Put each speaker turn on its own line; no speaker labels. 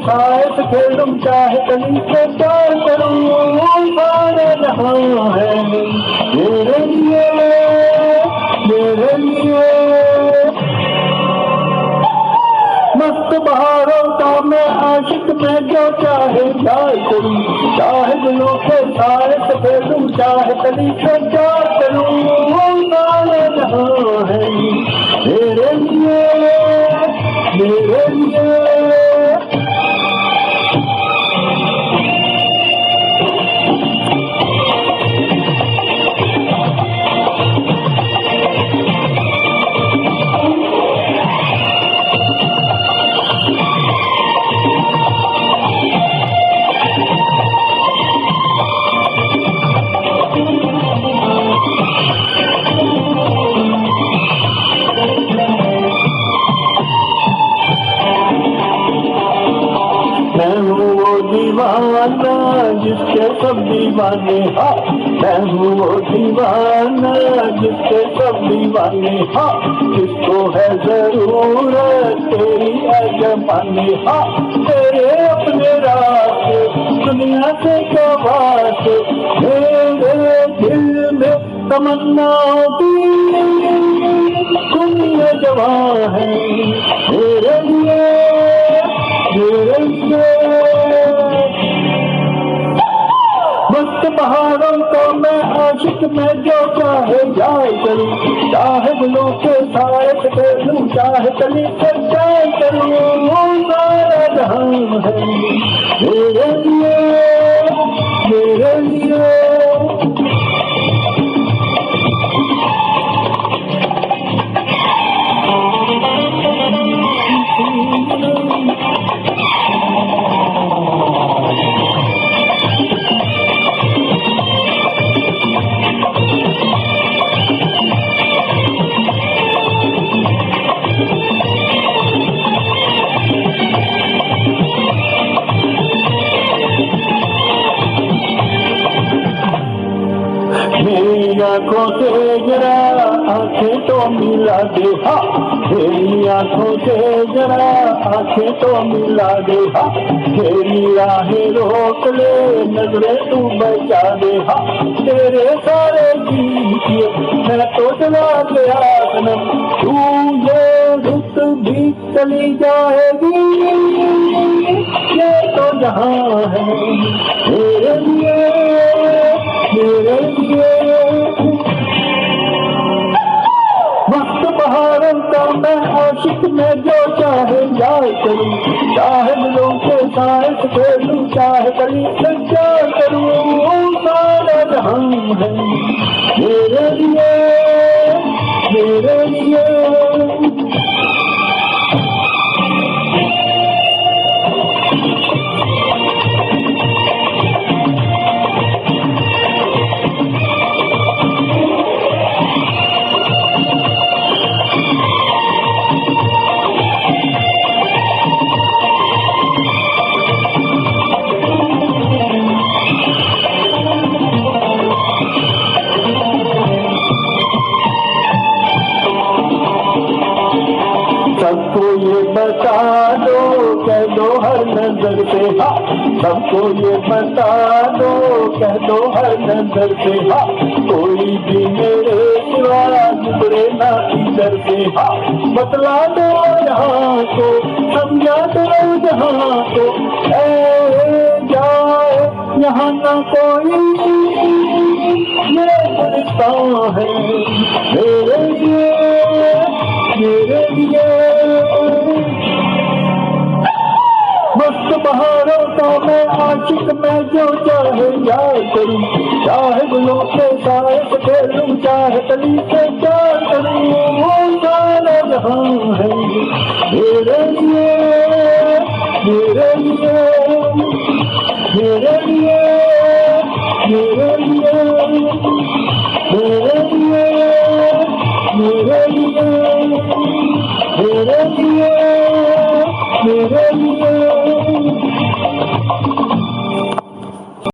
साए से खेलूं चाहे कली से प्यार करूं सारा जहां है मेरे लिए मेरे लिए। मस्त बहारों का मैं आशिक में जो चाहे प्यार करूं चाहे दिलों के साए से खेलूं चाहे कली से प्यार करूं सारा जहां है मेरे लिए मेरे लिए। मैं हूँ वो दीवाना जिसके सब दीवाने हाँ मैं हूँ वो दीवाना जिसके सब दीवाने हाँ किसको है जरूरत तेरी अजमाने हाँ तेरे अपने रास्ते दुनिया से क्या बात मेरे दिल में तमन्नाओं की दुनिया जवां है मेरे लिए मेरे लिए। मस्त बहारों का मैं आशिक में जो चाहे जाए करूं चाहे दिलों के साए से खेलूं चाहे कली से जाए करूं सारा जहां है मेरे लिए मेरे लिए। मेरी आंखों से जरा आंखें तो मिला दे हाँ मेरी आंखों से जरा आंखें तो मिला दे हाँ तेरी राहें रोक ले नजरें तू बचा दे हाँ तेरे सारे गीत मैं तो चला गया सनम तू ये रुत भी चली जाएगी ये तो जहां है मेरे लिए मेरे लिए। मस्त बहारों का मैं आशिक में जो चाहे जाए करूं चाहे दिलों के साए से खेलूं चाहे कली से प्यार करूं सारा जहां है मेरे लिए मेरे लिए। सबको ये बता दो कह दो हर नजर से हाँ सबको ये बता दो कह दो हर नजर से हाँ कोई भी मेरे सिवा गुजरे ना इधर से हाँ बतला दो यहाँ को समझा दो जहाँ को जाए यहाँ ना कोई ये गुलिस्तान है मेरे लिए मेरे लिए। मस्त बहारों का मैं आशिक में जो चाहे जाए करूं चाहे गुलों के साए से खेलूं चाहे कली से प्यार